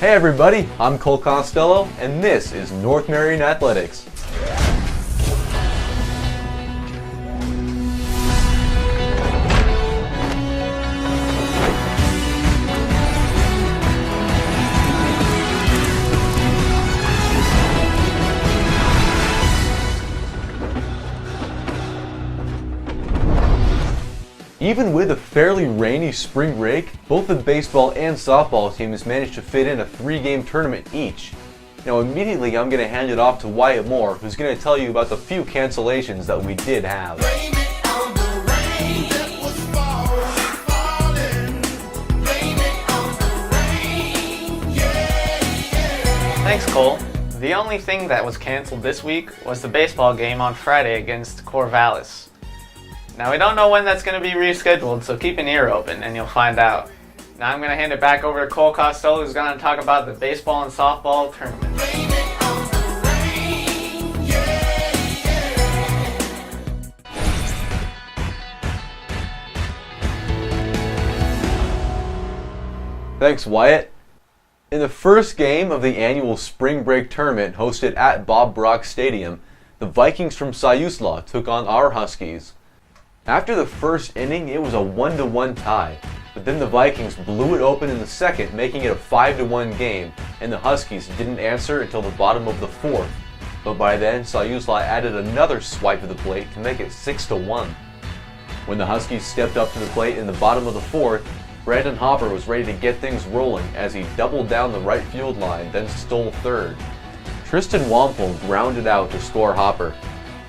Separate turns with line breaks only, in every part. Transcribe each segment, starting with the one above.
Hey everybody, I'm Cole Costello, and this is North Marion Athletics. Even with a fairly rainy spring break, both the baseball and softball teams managed to fit in a 3-game tournament each. Now immediately I'm going to hand it off to Wyatt Moore, who's going to tell you about the few cancellations that we did have.
Thanks, Cole. The only thing that was canceled this week was the baseball game on Friday against Corvallis. Now, we don't know when that's going to be rescheduled, so keep an ear open and you'll find out. Now I'm going to hand it back over to Cole Costello, who's going to talk about the baseball and softball tournament.
Thanks, Wyatt. In the first game of the annual spring break tournament hosted at Bob Brock Stadium, the Vikings from Siuslaw took on our Huskies. After the first inning, it was a 1-1 tie, but then the Vikings blew it open in the second, making it a 5-1 game, and the Huskies didn't answer until the bottom of the fourth. But by then, Siuslaw added another swipe of the plate to make it 6-1. When the Huskies stepped up to the plate in the bottom of the fourth, Brandon Hopper was ready to get things rolling as he doubled down the right field line, then stole third. Tristan Wampel grounded out to score Hopper.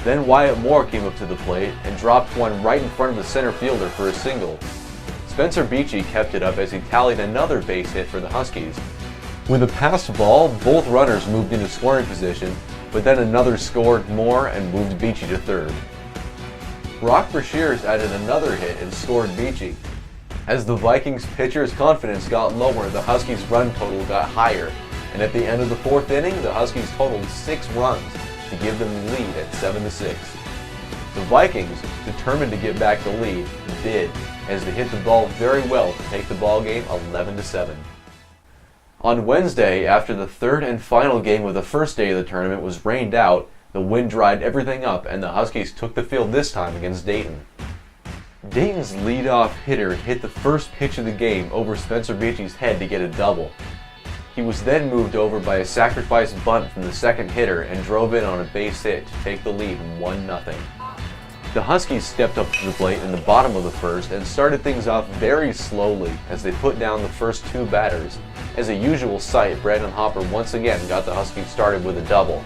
Then Wyatt Moore came up to the plate and dropped one right in front of the center fielder for a single. Spencer Beachy kept it up as he tallied another base hit for the Huskies. With a passed ball, both runners moved into scoring position, but then another scored Moore and moved Beachy to third. Brock Brashears added another hit and scored Beachy. As the Vikings pitcher's confidence got lower, the Huskies' run total got higher, and at the end of the fourth inning, the Huskies totaled 6 runs to give them the lead at 7-6. The Vikings, determined to get back the lead, did, as they hit the ball very well to take the ball game 11-7. On Wednesday, after the third and final game of the first day of the tournament was rained out, the wind dried everything up and the Huskies took the field this time against Dayton. Dayton's leadoff hitter hit the first pitch of the game over Spencer Beachy's head to get a double. He was then moved over by a sacrifice bunt from the second hitter and drove in on a base hit to take the lead 1-0. The Huskies stepped up to the plate in the bottom of the first and started things off very slowly as they put down the first 2 batters. As a usual sight, Brandon Hopper once again got the Huskies started with a double.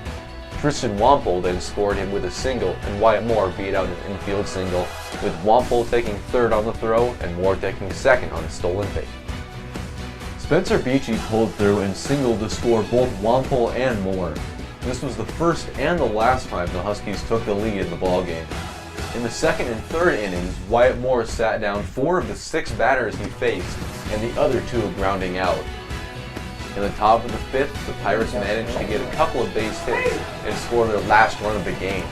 Tristan Wampel then scored him with a single, and Wyatt Moore beat out an infield single, with Wampel taking third on the throw and Moore taking second on a stolen base. Spencer Beachy pulled through and singled to score both Wampel and Moore. This was the first and the last time the Huskies took the lead in the ballgame. In the second and third innings, Wyatt Moore sat down 4 of the 6 batters he faced, and the other 2 grounding out. In the top of the fifth, the Pirates managed to get a couple of base hits and score their last run of the game.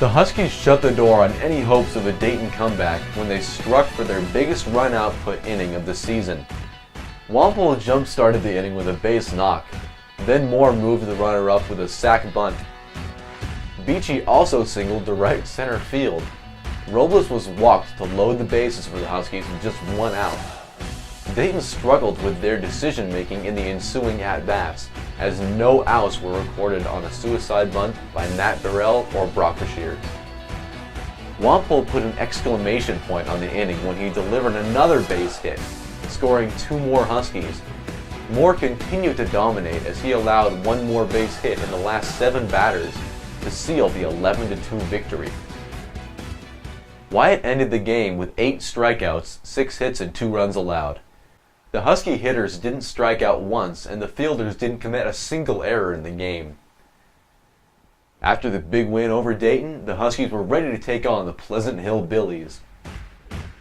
The Huskies shut the door on any hopes of a Dayton comeback when they struck for their biggest run output inning of the season. Wampel jump-started the inning with a base knock. Then Moore moved the runner up with a sac bunt. Beachy also singled to right center field. Robles was walked to load the bases for the Huskies with just 1 out. Dayton struggled with their decision-making in the ensuing at-bats, as no outs were recorded on a suicide bunt by Matt Burrell or Brock Brashears. Wampel put an exclamation point on the inning when he delivered another base hit, scoring 2 more Huskies. Moore continued to dominate as he allowed 1 more base hit in the last 7 batters to seal the 11-2 victory. Wyatt ended the game with 8 strikeouts, 6 hits, and 2 runs allowed. The Husky hitters didn't strike out once, and the fielders didn't commit a single error in the game. After the big win over Dayton, the Huskies were ready to take on the Pleasant Hill Billies.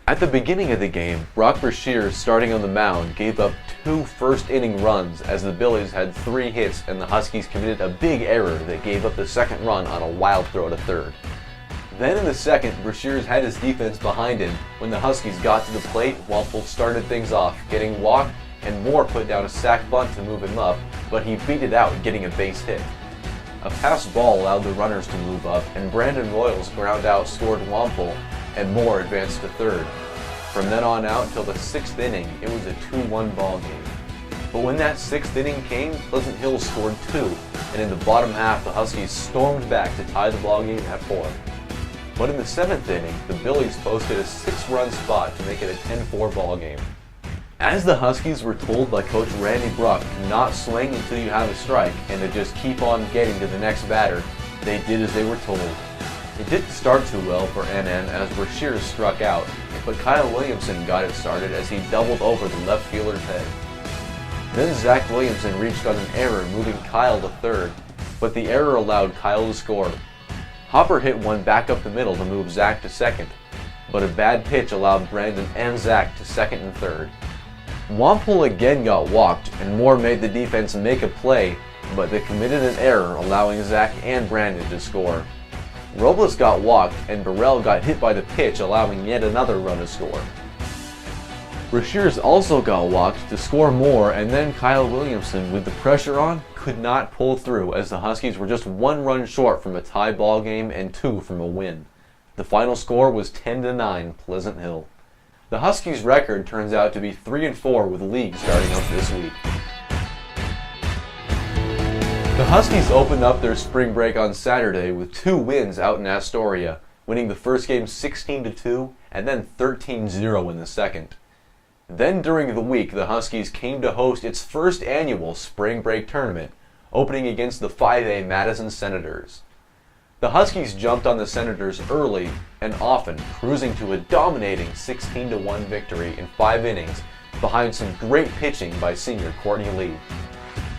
At the beginning of the game, Brock Brashears, starting on the mound, gave up 2 first-inning runs as the Billies had 3 hits and the Huskies committed a big error that gave up the second run on a wild throw to third. Then in the second, Brashears had his defense behind him. When the Huskies got to the plate, Wampel started things off, getting walked and Moore put down a sack bunt to move him up, but he beat it out, getting a base hit. A pass ball allowed the runners to move up, and Brandon Royals ground out scored Wampole, and Moore advanced to third. From then on out until the 6th inning, it was a 2-1 ball game. But when that 6th inning came, Pleasant Hill scored 2, and in the bottom half, the Huskies stormed back to tie the ball game at 4. But in the 7th inning, the Billies posted a 6-run spot to make it a 10-4 ball game. As the Huskies were told by Coach Randy Bruck to not swing until you have a strike and to just keep on getting to the next batter, they did as they were told. It didn't start too well for NN as Brashears struck out, but Kyle Williamson got it started as he doubled over the left fielder's head. Then Zach Williamson reached on an error, moving Kyle to third, but the error allowed Kyle to score. Hopper hit one back up the middle to move Zach to second, but a bad pitch allowed Brandon and Zach to second and third. Wampole again got walked, and Moore made the defense make a play, but they committed an error, allowing Zach and Brandon to score. Robles got walked, and Burrell got hit by the pitch, allowing yet another run to score. Brashears also got walked to score more, and then Kyle Williamson, with the pressure on, could not pull through as the Huskies were just 1 run short from a tie ball game and 2 from a win. The final score was 10-9 Pleasant Hill. The Huskies' record turns out to be 3-4 with league starting up this week. The Huskies opened up their spring break on Saturday with 2 wins out in Astoria, winning the first game 16-2 and then 13-0 in the second. Then during the week, the Huskies came to host its first annual spring break tournament, opening against the 5A Madison Senators. The Huskies jumped on the Senators early and often, cruising to a dominating 16-1 victory in 5 innings behind some great pitching by senior Courtney Lee.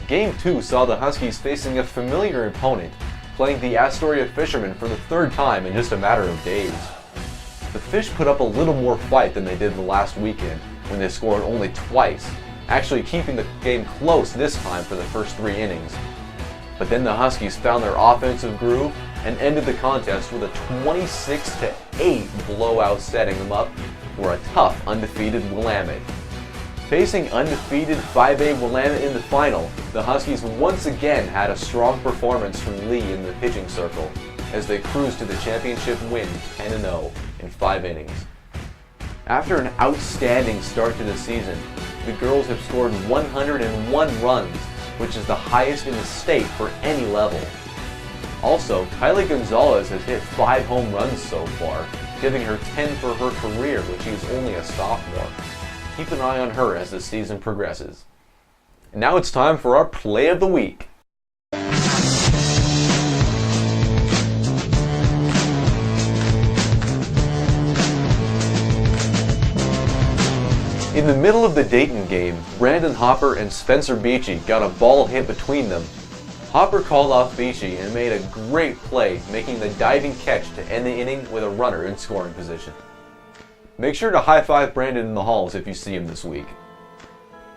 Game 2 saw the Huskies facing a familiar opponent, playing the Astoria Fishermen for the 3rd time in just a matter of days. The Fish put up a little more fight than they did the last weekend, when they scored only twice, actually keeping the game close this time for the first 3 innings. But then the Huskies found their offensive groove and ended the contest with a 26-8 blowout, setting them up for a tough undefeated Willamette. Facing undefeated 5A Willamette in the final, the Huskies once again had a strong performance from Lee in the pitching circle as they cruised to the championship win 10-0 in 5 innings. After an outstanding start to the season, the girls have scored 101 runs, which is the highest in the state for any level. Also, Kylie Gonzalez has hit 5 home runs so far, giving her 10 for her career when she is only a sophomore. Keep an eye on her as the season progresses. And now it's time for our Play of the Week. In the middle of the Dayton game, Brandon Hopper and Spencer Beachy got a ball hit between them. Hopper called off Beachy and made a great play, making the diving catch to end the inning with a runner in scoring position. Make sure to high-five Brandon in the halls if you see him this week.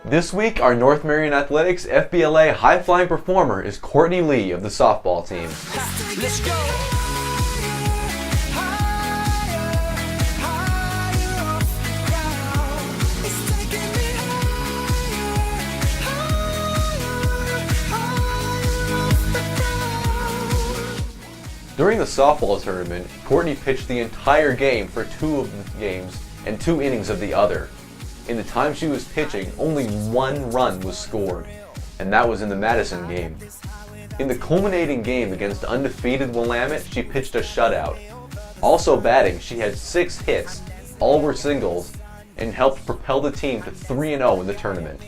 This week, our North Marion Athletics FBLA high-flying performer is Courtney Lee of the softball team.
Let's go.
During the softball tournament, Courtney pitched the entire game for 2 of the games and 2 innings of the other. In the time she was pitching, only 1 run was scored, and that was in the Madison game. In the culminating game against undefeated Willamette, she pitched a shutout. Also batting, she had 6 hits, all were singles, and helped propel the team to 3-0 in the tournament.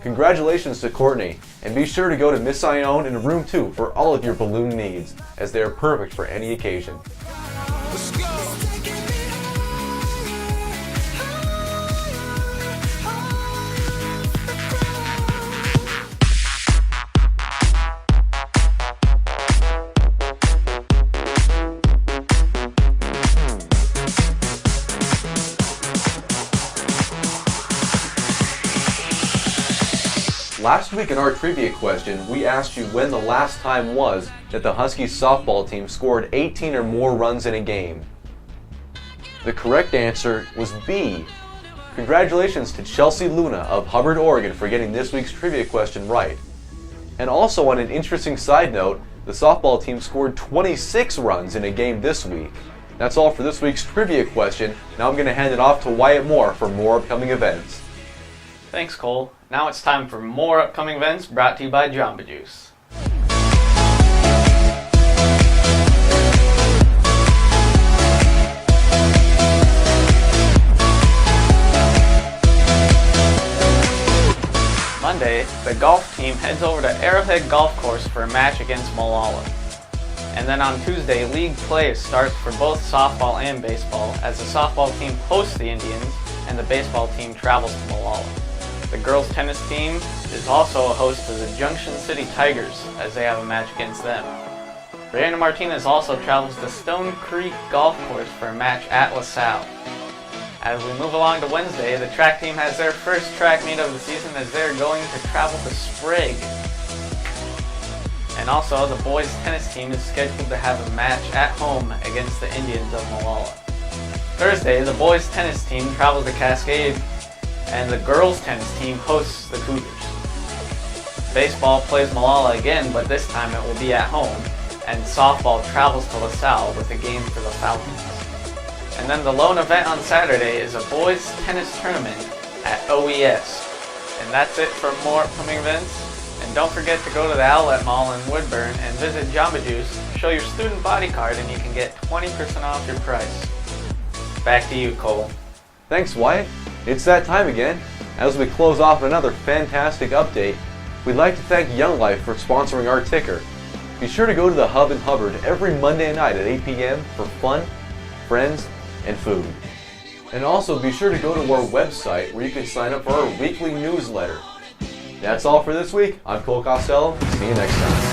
Congratulations to Courtney, and be sure to go to Miss Ione in room 2 for all of your balloon needs, as they are perfect for any occasion.
Let's go.
Last week in our trivia question, we asked you when the last time was that the Huskies softball team scored 18 or more runs in a game. The correct answer was B. Congratulations to Chelsea Luna of Hubbard, Oregon for getting this week's trivia question right. And also on an interesting side note, the softball team scored 26 runs in a game this week. That's all for this week's trivia question. Now I'm going to hand it off to Wyatt Moore for more upcoming events.
Thanks, Cole. Now it's time for more upcoming events brought to you by Jamba Juice. Monday, the golf team heads over to Arrowhead Golf Course for a match against Molalla. And then on Tuesday, league play starts for both softball and baseball as the softball team hosts the Indians and the baseball team travels to Molalla. The girls tennis team is also a host to the Junction City Tigers as they have a match against them. Brianna Martinez also travels to Stone Creek Golf Course for a match at LaSalle. As we move along to Wednesday, the track team has their first track meet of the season as they're going to travel to Sprague. And also, the boys tennis team is scheduled to have a match at home against the Indians of Molalla. Thursday, the boys tennis team travels to Cascade, and the girls tennis team hosts the Cougars. Baseball plays Molalla again, but this time it will be at home, and softball travels to LaSalle with a game for the Falcons. And then the lone event on Saturday is a boys tennis tournament at OES. And that's it for more upcoming events. And don't forget to go to the Outlet Mall in Woodburn and visit Jamba Juice, show your student body card, and you can get 20% off your price. Back to you, Cole.
Thanks, Wyatt. It's that time again. As we close off another fantastic update, we'd like to thank Young Life for sponsoring our ticker. Be sure to go to the Hub in Hubbard every Monday night at 8 p.m. for fun, friends, and food. And also be sure to go to our website where you can sign up for our weekly newsletter. That's all for this week. I'm Cole Costello. See you next time.